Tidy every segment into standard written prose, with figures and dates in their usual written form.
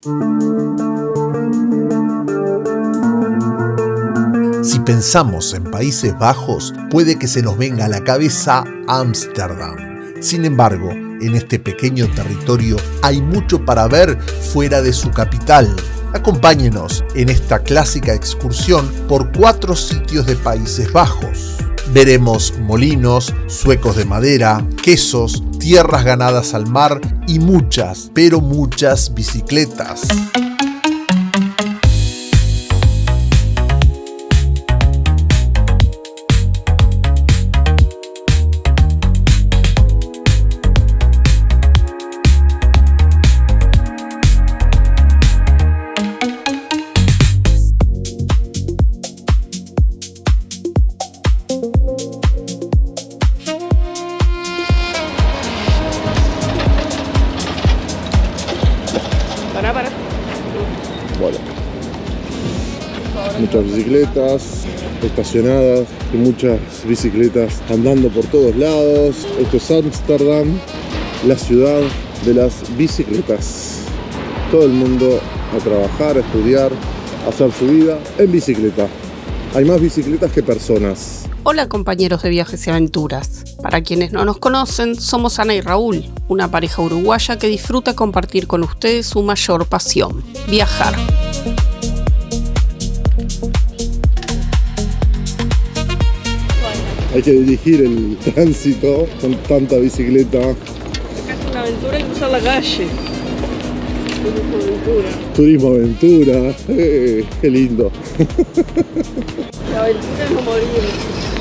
Si pensamos en Países Bajos, puede que se nos venga a la cabeza Ámsterdam. Sin embargo, en este pequeño territorio hay mucho para ver fuera de su capital. Acompáñenos en esta clásica excursión por 4 sitios de Países Bajos. Veremos molinos, zuecos de madera, quesos, tierras ganadas al mar y muchas, pero muchas bicicletas. Bueno, muchas bicicletas estacionadas y muchas bicicletas andando por todos lados. Esto es Ámsterdam, la ciudad de las bicicletas. Todo el mundo a trabajar, a estudiar, a hacer su vida en bicicleta. Hay más bicicletas que personas. Hola compañeros de viajes y aventuras. Para quienes no nos conocen, somos Ana y Raúl, una pareja uruguaya que disfruta compartir con ustedes su mayor pasión, viajar. Hay que dirigir el tránsito con tanta bicicleta. Acá es una aventura y cruzar la calle. Turismo aventura, qué lindo. La aventura es no morir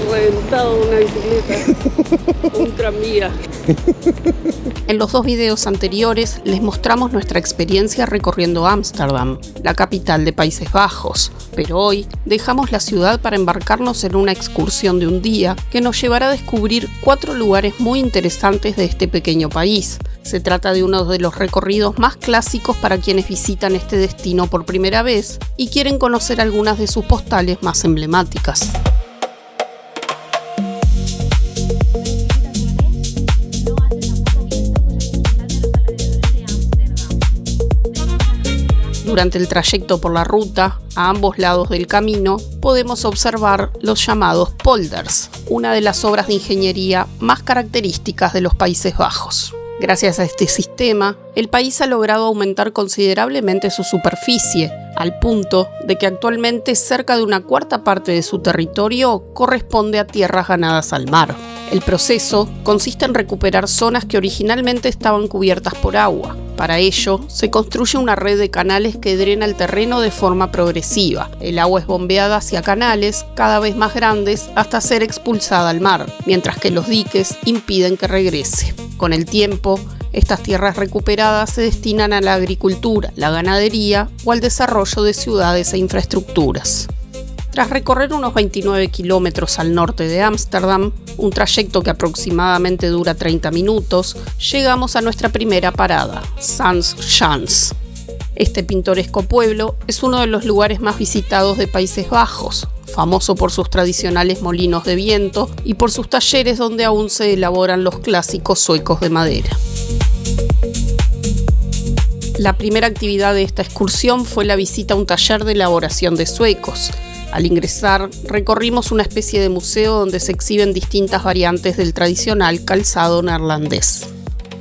reventado de una bicicleta o un tranvía. En los 2 videos anteriores les mostramos nuestra experiencia recorriendo Ámsterdam, la capital de Países Bajos, pero hoy dejamos la ciudad para embarcarnos en una excursión de un día que nos llevará a descubrir 4 lugares muy interesantes de este pequeño país. Se trata de uno de los recorridos más clásicos para quienes visitan este destino por primera vez y quieren conocer algunas de sus postales más emblemáticas. Durante el trayecto por la ruta, a ambos lados del camino, podemos observar los llamados polders, una de las obras de ingeniería más características de los Países Bajos. Gracias a este sistema, el país ha logrado aumentar considerablemente su superficie, al punto de que actualmente cerca de 1/4 parte de su territorio corresponde a tierras ganadas al mar. El proceso consiste en recuperar zonas que originalmente estaban cubiertas por agua. Para ello, se construye una red de canales que drena el terreno de forma progresiva. El agua es bombeada hacia canales cada vez más grandes hasta ser expulsada al mar, mientras que los diques impiden que regrese. Con el tiempo, estas tierras recuperadas se destinan a la agricultura, la ganadería o al desarrollo de ciudades e infraestructuras. Tras recorrer unos 29 kilómetros al norte de Ámsterdam, un trayecto que aproximadamente dura 30 minutos, llegamos a nuestra primera parada, Sans-Schans. Este pintoresco pueblo es uno de los lugares más visitados de Países Bajos, famoso por sus tradicionales molinos de viento y por sus talleres donde aún se elaboran los clásicos zuecos de madera. La primera actividad de esta excursión fue la visita a un taller de elaboración de zuecos. Al ingresar, recorrimos una especie de museo donde se exhiben distintas variantes del tradicional calzado neerlandés.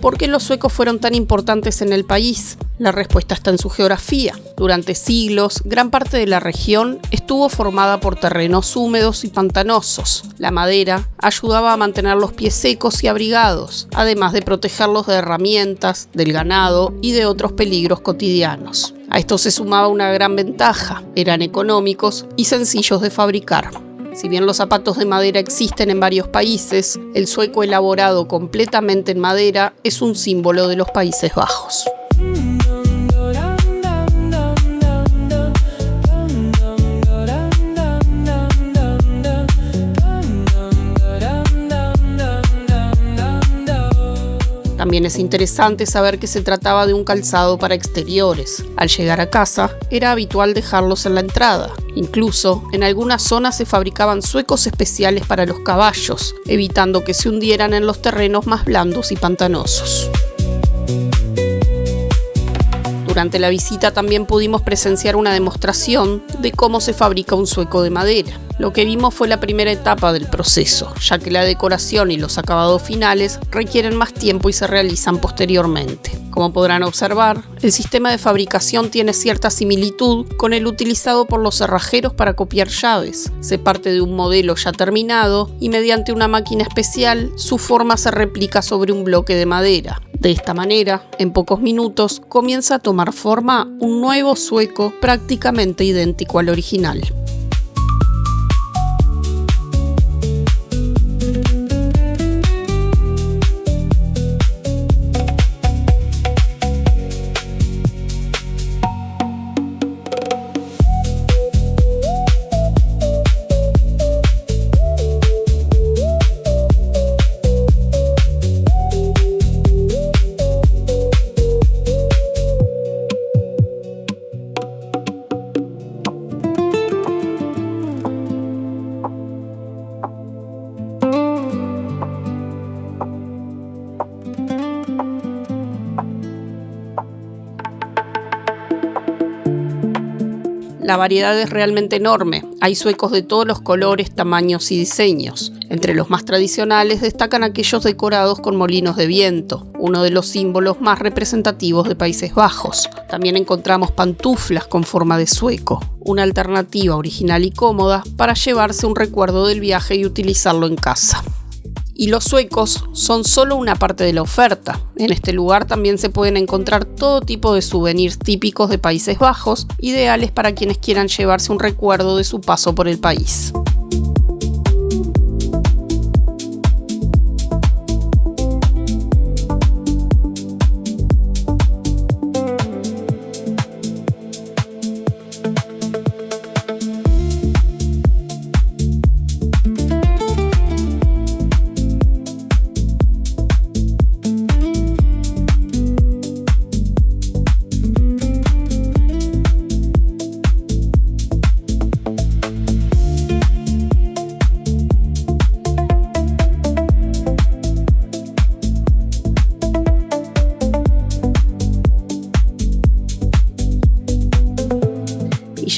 ¿Por qué los suecos fueron tan importantes en el país? La respuesta está en su geografía. Durante siglos, gran parte de la región estuvo formada por terrenos húmedos y pantanosos. La madera ayudaba a mantener los pies secos y abrigados, además de protegerlos de herramientas, del ganado y de otros peligros cotidianos. A esto se sumaba una gran ventaja: eran económicos y sencillos de fabricar. Si bien los zapatos de madera existen en varios países, el sueco elaborado completamente en madera es un símbolo de los Países Bajos. También es interesante saber que se trataba de un calzado para exteriores. Al llegar a casa, era habitual dejarlos en la entrada. Incluso, en algunas zonas se fabricaban zuecos especiales para los caballos, evitando que se hundieran en los terrenos más blandos y pantanosos. Durante la visita también pudimos presenciar una demostración de cómo se fabrica un sueco de madera. Lo que vimos fue la primera etapa del proceso, ya que la decoración y los acabados finales requieren más tiempo y se realizan posteriormente. Como podrán observar, el sistema de fabricación tiene cierta similitud con el utilizado por los cerrajeros para copiar llaves. Se parte de un modelo ya terminado y mediante una máquina especial su forma se replica sobre un bloque de madera. De esta manera, en pocos minutos, comienza a tomar forma un nuevo sueco prácticamente idéntico al original. La variedad es realmente enorme. Hay suecos de todos los colores, tamaños y diseños. Entre los más tradicionales destacan aquellos decorados con molinos de viento, uno de los símbolos más representativos de Países Bajos. También encontramos pantuflas con forma de sueco, una alternativa original y cómoda para llevarse un recuerdo del viaje y utilizarlo en casa. Y los suecos son solo una parte de la oferta. En este lugar también se pueden encontrar todo tipo de souvenirs típicos de Países Bajos, ideales para quienes quieran llevarse un recuerdo de su paso por el país.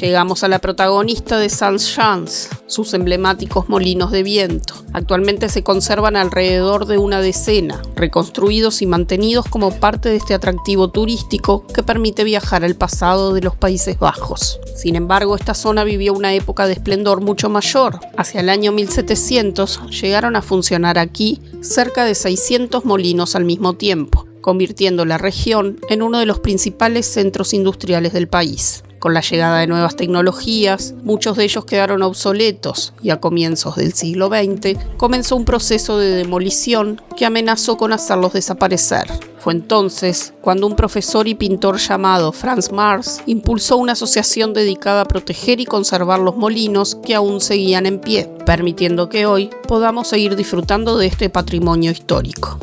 Llegamos a la protagonista de Saint-Jean, sus emblemáticos molinos de viento. Actualmente se conservan alrededor de una decena, reconstruidos y mantenidos como parte de este atractivo turístico que permite viajar al pasado de los Países Bajos. Sin embargo, esta zona vivió una época de esplendor mucho mayor. Hacia el año 1700 llegaron a funcionar aquí cerca de 600 molinos al mismo tiempo, convirtiendo la región en uno de los principales centros industriales del país. Con la llegada de nuevas tecnologías, muchos de ellos quedaron obsoletos y a comienzos del siglo XX comenzó un proceso de demolición que amenazó con hacerlos desaparecer. Fue entonces cuando un profesor y pintor llamado Franz Marx impulsó una asociación dedicada a proteger y conservar los molinos que aún seguían en pie, permitiendo que hoy podamos seguir disfrutando de este patrimonio histórico.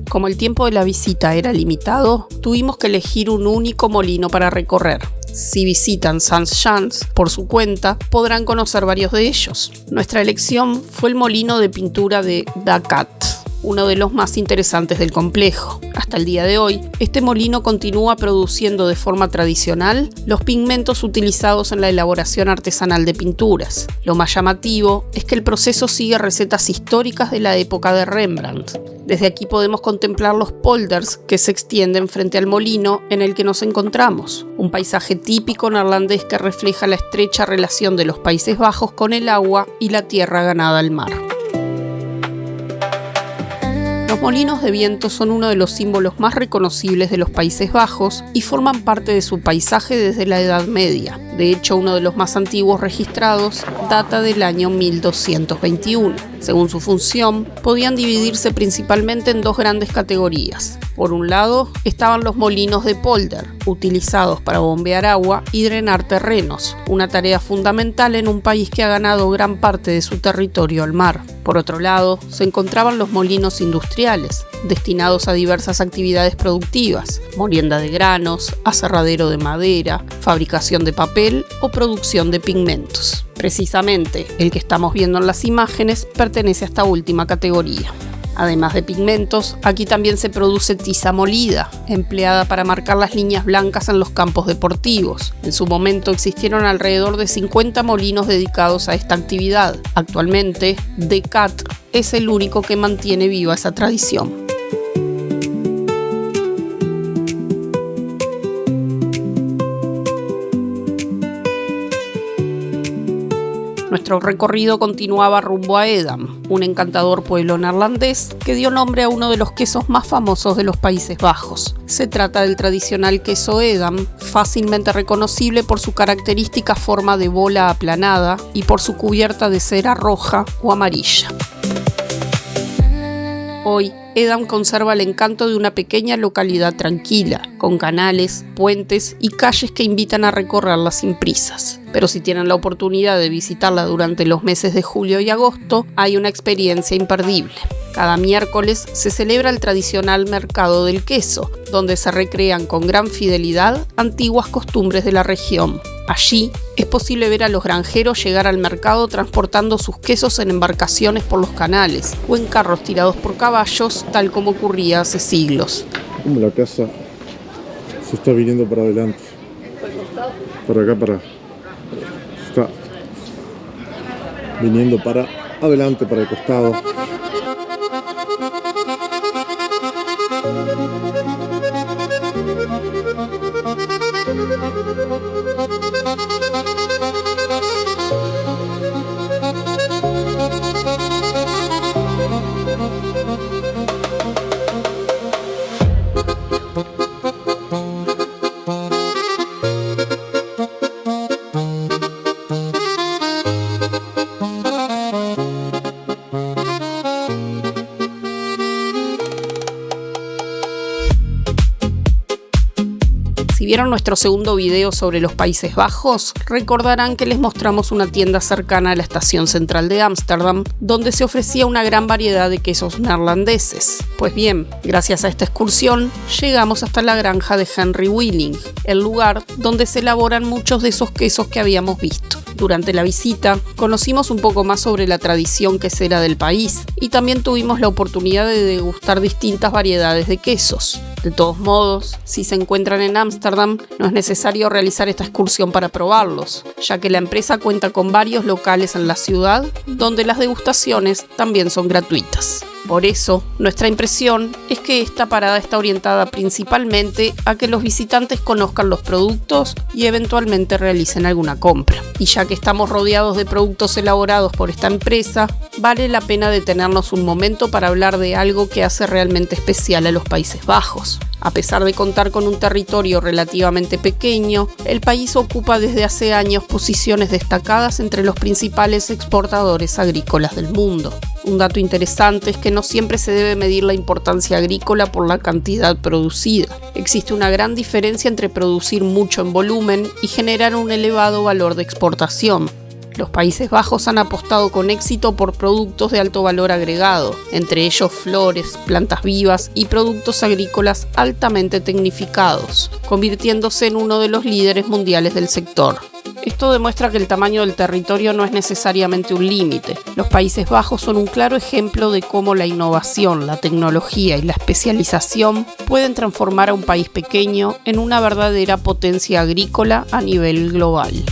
Como el tiempo de la visita era limitado, tuvimos que elegir un único molino para recorrer. Si visitan Saint-Jean por su cuenta, podrán conocer varios de ellos. Nuestra elección fue el molino de pintura de Dacat, uno de los más interesantes del complejo. Hasta el día de hoy, este molino continúa produciendo de forma tradicional los pigmentos utilizados en la elaboración artesanal de pinturas. Lo más llamativo es que el proceso sigue recetas históricas de la época de Rembrandt. Desde aquí podemos contemplar los polders que se extienden frente al molino en el que nos encontramos, un paisaje típico neerlandés que refleja la estrecha relación de los Países Bajos con el agua y la tierra ganada al mar. Los molinos de viento son uno de los símbolos más reconocibles de los Países Bajos y forman parte de su paisaje desde la Edad Media. De hecho, uno de los más antiguos registrados data del año 1221. Según su función, podían dividirse principalmente en dos grandes categorías. Por un lado, estaban los molinos de polder, utilizados para bombear agua y drenar terrenos, una tarea fundamental en un país que ha ganado gran parte de su territorio al mar. Por otro lado, se encontraban los molinos industriales, destinados a diversas actividades productivas, molienda de granos, aserradero de madera, fabricación de papel o producción de pigmentos. Precisamente, el que estamos viendo en las imágenes pertenece a esta última categoría. Además de pigmentos, aquí también se produce tiza molida, empleada para marcar las líneas blancas en los campos deportivos. En su momento existieron alrededor de 50 molinos dedicados a esta actividad. Actualmente, Decat es el único que mantiene viva esa tradición. Nuestro recorrido continuaba rumbo a Edam, un encantador pueblo neerlandés que dio nombre a uno de los quesos más famosos de los Países Bajos. Se trata del tradicional queso Edam, fácilmente reconocible por su característica forma de bola aplanada y por su cubierta de cera roja o amarilla. Hoy, Edam conserva el encanto de una pequeña localidad tranquila, con canales, puentes y calles que invitan a recorrerla sin prisas. Pero si tienen la oportunidad de visitarla durante los meses de julio y agosto, hay una experiencia imperdible. Cada miércoles se celebra el tradicional mercado del queso, donde se recrean con gran fidelidad antiguas costumbres de la región. Allí es posible ver a los granjeros llegar al mercado transportando sus quesos en embarcaciones por los canales o en carros tirados por caballos, tal como ocurría hace siglos. Como la casa se está viniendo para adelante. Para acá, está viniendo para adelante, para el costado. Si vieron nuestro segundo video sobre los Países Bajos, recordarán que les mostramos una tienda cercana a la estación central de Ámsterdam, donde se ofrecía una gran variedad de quesos neerlandeses. Pues bien, gracias a esta excursión, llegamos hasta la granja de Henry Willing, el lugar donde se elaboran muchos de esos quesos que habíamos visto. Durante la visita, conocimos un poco más sobre la tradición quesera del país y también tuvimos la oportunidad de degustar distintas variedades de quesos. De todos modos, si se encuentran en Ámsterdam, no es necesario realizar esta excursión para probarlos, ya que la empresa cuenta con varios locales en la ciudad donde las degustaciones también son gratuitas. Por eso, nuestra impresión es que esta parada está orientada principalmente a que los visitantes conozcan los productos y eventualmente realicen alguna compra. Y ya que estamos rodeados de productos elaborados por esta empresa, vale la pena detenernos un momento para hablar de algo que hace realmente especial a los Países Bajos. A pesar de contar con un territorio relativamente pequeño, el país ocupa desde hace años posiciones destacadas entre los principales exportadores agrícolas del mundo. Un dato interesante es que no siempre se debe medir la importancia agrícola por la cantidad producida. Existe una gran diferencia entre producir mucho en volumen y generar un elevado valor de exportación. Los Países Bajos han apostado con éxito por productos de alto valor agregado, entre ellos flores, plantas vivas y productos agrícolas altamente tecnificados, convirtiéndose en uno de los líderes mundiales del sector. Esto demuestra que el tamaño del territorio no es necesariamente un límite. Los Países Bajos son un claro ejemplo de cómo la innovación, la tecnología y la especialización pueden transformar a un país pequeño en una verdadera potencia agrícola a nivel global.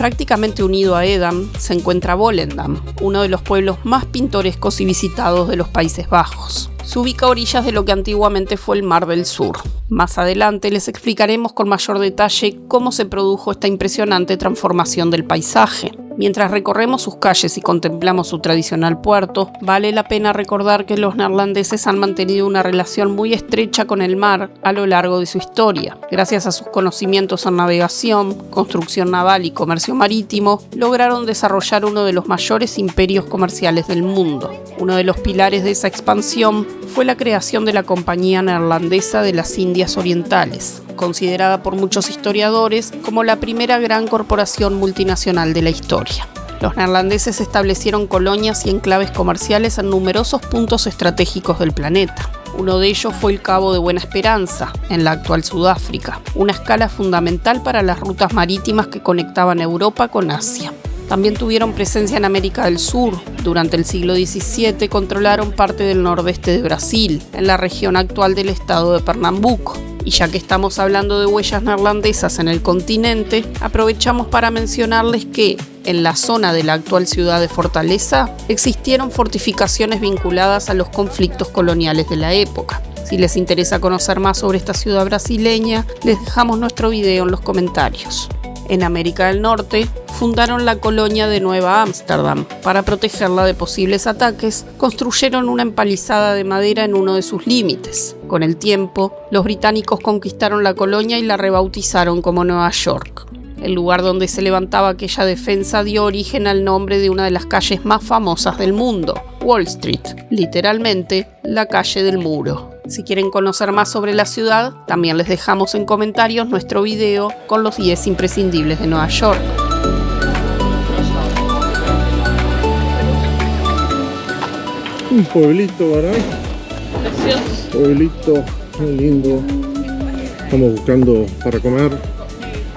Prácticamente unido a Edam se encuentra Volendam, uno de los pueblos más pintorescos y visitados de los Países Bajos. Se ubica a orillas de lo que antiguamente fue el Mar del Sur. Más adelante les explicaremos con mayor detalle cómo se produjo esta impresionante transformación del paisaje. Mientras recorremos sus calles y contemplamos su tradicional puerto, vale la pena recordar que los neerlandeses han mantenido una relación muy estrecha con el mar a lo largo de su historia. Gracias a sus conocimientos en navegación, construcción naval y comercio marítimo, lograron desarrollar uno de los mayores imperios comerciales del mundo. Uno de los pilares de esa expansión fue la creación de la Compañía Neerlandesa de las Indias Orientales, considerada por muchos historiadores como la primera gran corporación multinacional de la historia. Los neerlandeses establecieron colonias y enclaves comerciales en numerosos puntos estratégicos del planeta. Uno de ellos fue el Cabo de Buena Esperanza, en la actual Sudáfrica, una escala fundamental para las rutas marítimas que conectaban Europa con Asia. También tuvieron presencia en América del Sur. Durante el siglo XVII controlaron parte del nordeste de Brasil, en la región actual del estado de Pernambuco. Y ya que estamos hablando de huellas neerlandesas en el continente, aprovechamos para mencionarles que, en la zona de la actual ciudad de Fortaleza, existieron fortificaciones vinculadas a los conflictos coloniales de la época. Si les interesa conocer más sobre esta ciudad brasileña, les dejamos nuestro video en los comentarios. En América del Norte, fundaron la colonia de Nueva Ámsterdam. Para protegerla de posibles ataques, construyeron una empalizada de madera en uno de sus límites. Con el tiempo, los británicos conquistaron la colonia y la rebautizaron como Nueva York. El lugar donde se levantaba aquella defensa dio origen al nombre de una de las calles más famosas del mundo, Wall Street, literalmente la calle del muro. Si quieren conocer más sobre la ciudad, también les dejamos en comentarios nuestro video con los 10 imprescindibles de Nueva York. Un pueblito, ¿verdad? Precioso. Pueblito, muy lindo. Estamos buscando para comer,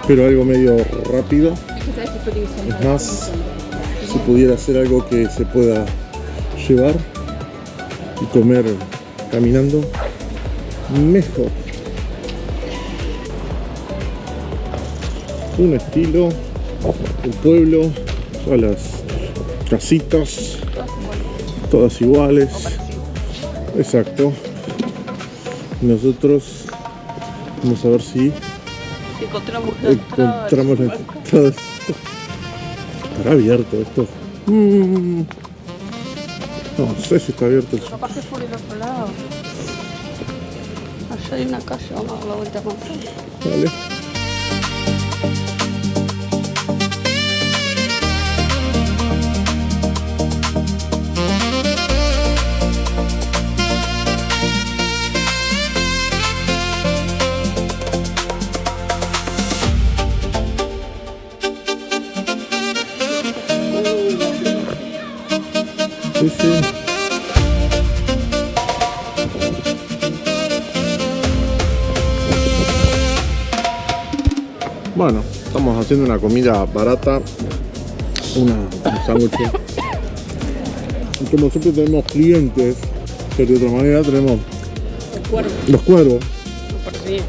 pero algo medio rápido. Es más, si pudiera hacer algo que se pueda llevar y comer caminando, mejor. Un estilo, el pueblo, todas las casitas, todas iguales. Exacto. Nosotros vamos a ver si Encontramos la entrada. ¿Estará abierto esto? No sé si está abierto. Capaz que es por el otro lado. Allá hay una calle, vamos a dar la vuelta más. Vale. Sí, sí. Bueno, estamos haciendo una comida barata, un sándwich. Y como siempre tenemos clientes, pero de otra manera tenemos los cuervos. Me parece bien.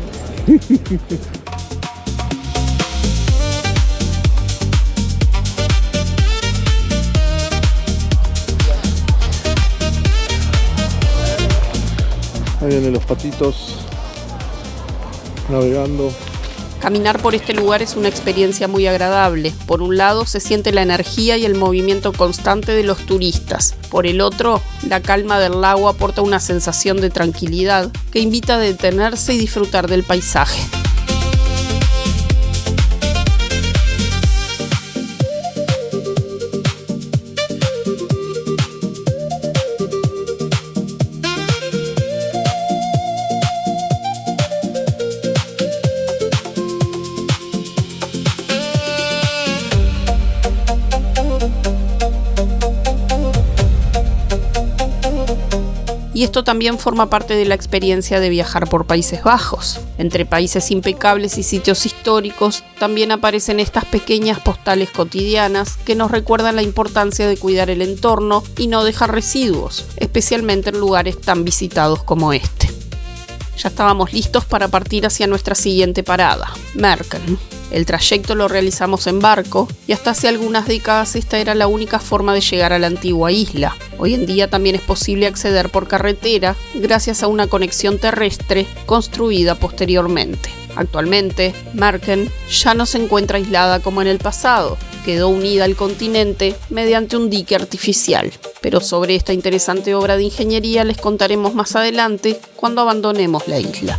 Ahí vienen los patitos navegando. Caminar por este lugar es una experiencia muy agradable. Por un lado, se siente la energía y el movimiento constante de los turistas. Por el otro, la calma del lago aporta una sensación de tranquilidad que invita a detenerse y disfrutar del paisaje. Y esto también forma parte de la experiencia de viajar por Países Bajos. Entre países impecables y sitios históricos, también aparecen estas pequeñas postales cotidianas que nos recuerdan la importancia de cuidar el entorno y no dejar residuos, especialmente en lugares tan visitados como este. Ya estábamos listos para partir hacia nuestra siguiente parada, Merken. El trayecto lo realizamos en barco y hasta hace algunas décadas esta era la única forma de llegar a la antigua isla. Hoy en día también es posible acceder por carretera gracias a una conexión terrestre construida posteriormente. Actualmente, Merken ya no se encuentra aislada como en el pasado, quedó unida al continente mediante un dique artificial. Pero sobre esta interesante obra de ingeniería les contaremos más adelante cuando abandonemos la isla.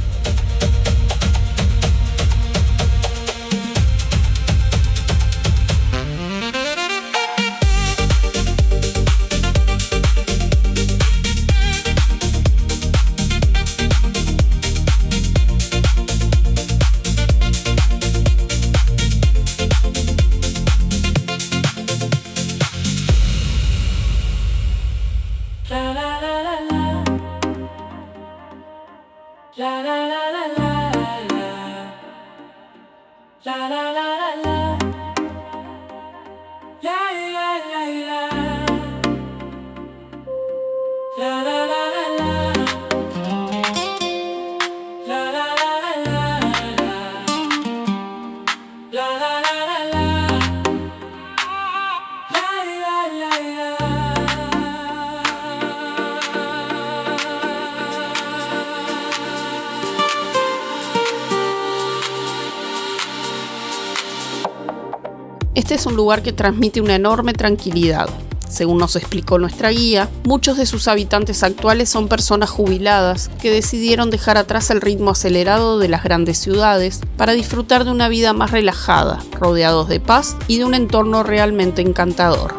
Este es un lugar que transmite una enorme tranquilidad. Según nos explicó nuestra guía, muchos de sus habitantes actuales son personas jubiladas que decidieron dejar atrás el ritmo acelerado de las grandes ciudades para disfrutar de una vida más relajada, rodeados de paz y de un entorno realmente encantador.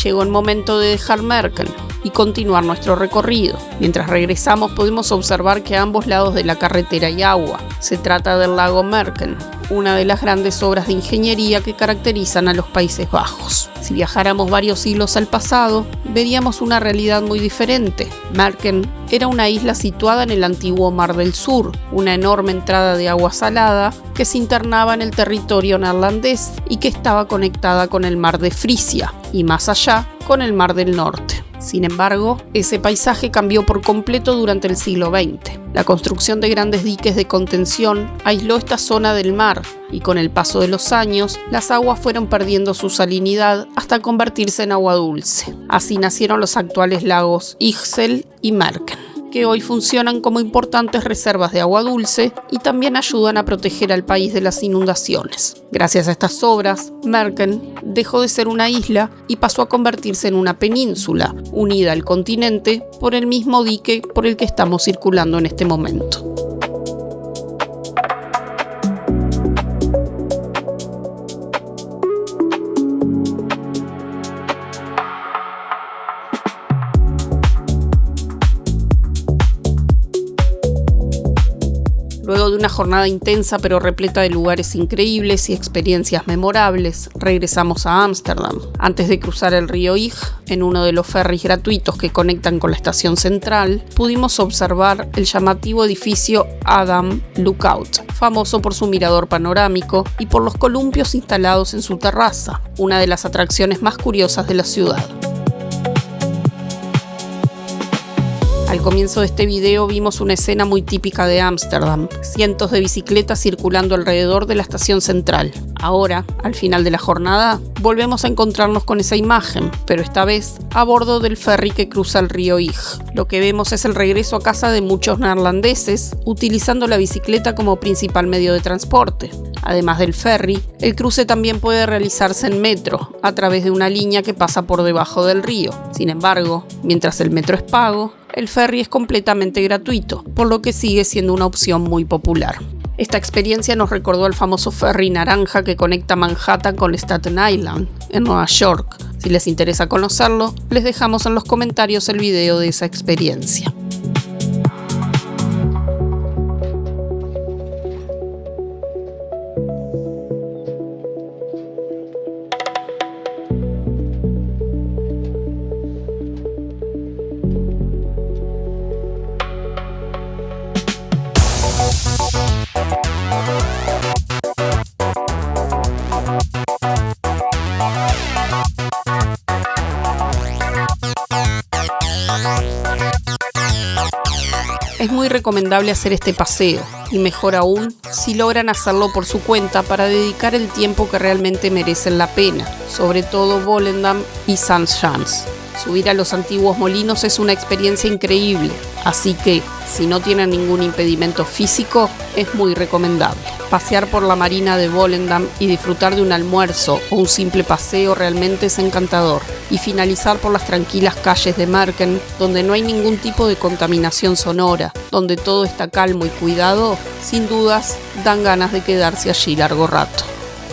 Llegó el momento de dejar Merken y continuar nuestro recorrido. Mientras regresamos podemos observar que a ambos lados de la carretera hay agua. Se trata del lago Merken, una de las grandes obras de ingeniería que caracterizan a los Países Bajos. Si viajáramos varios siglos al pasado, veríamos una realidad muy diferente. Merken era una isla situada en el antiguo Mar del Sur, una enorme entrada de agua salada que se internaba en el territorio neerlandés y que estaba conectada con el Mar de Frisia y más allá con el Mar del Norte. Sin embargo, ese paisaje cambió por completo durante el siglo XX. La construcción de grandes diques de contención aisló esta zona del mar y con el paso de los años, las aguas fueron perdiendo su salinidad hasta convertirse en agua dulce. Así nacieron los actuales lagos Ixel y Merken, que hoy funcionan como importantes reservas de agua dulce y también ayudan a proteger al país de las inundaciones. Gracias a estas obras, Merken dejó de ser una isla y pasó a convertirse en una península, unida al continente por el mismo dique por el que estamos circulando en este momento. Luego de una jornada intensa pero repleta de lugares increíbles y experiencias memorables, regresamos a Ámsterdam. Antes de cruzar el río Ig, en uno de los ferries gratuitos que conectan con la estación central, pudimos observar el llamativo edificio Adam Lookout, famoso por su mirador panorámico y por los columpios instalados en su terraza, una de las atracciones más curiosas de la ciudad. Al comienzo de este video vimos una escena muy típica de Ámsterdam, cientos de bicicletas circulando alrededor de la estación central. Ahora, al final de la jornada, volvemos a encontrarnos con esa imagen, pero esta vez a bordo del ferry que cruza el río Ig. Lo que vemos es el regreso a casa de muchos neerlandeses, utilizando la bicicleta como principal medio de transporte. Además del ferry, el cruce también puede realizarse en metro, a través de una línea que pasa por debajo del río. Sin embargo, mientras el metro es pago, el ferry es completamente gratuito, por lo que sigue siendo una opción muy popular. Esta experiencia nos recordó al famoso ferry naranja que conecta Manhattan con Staten Island, en Nueva York. Si les interesa conocerlo, les dejamos en los comentarios el video de esa experiencia. recomendable hacer este paseo, y mejor aún si logran hacerlo por su cuenta para dedicar el tiempo que realmente merecen la pena, sobre todo Volendam y Saint-Jans. Subir a los antiguos molinos es una experiencia increíble, así que, si no tienen ningún impedimento físico, es muy recomendable. Pasear por la marina de Volendam y disfrutar de un almuerzo o un simple paseo realmente es encantador. Y finalizar por las tranquilas calles de Merken, donde no hay ningún tipo de contaminación sonora, donde todo está calmo y cuidado, sin dudas dan ganas de quedarse allí largo rato.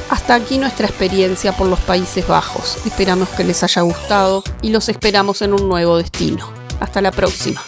Hasta aquí nuestra experiencia por los Países Bajos. Esperamos que les haya gustado y los esperamos en un nuevo destino. Hasta la próxima.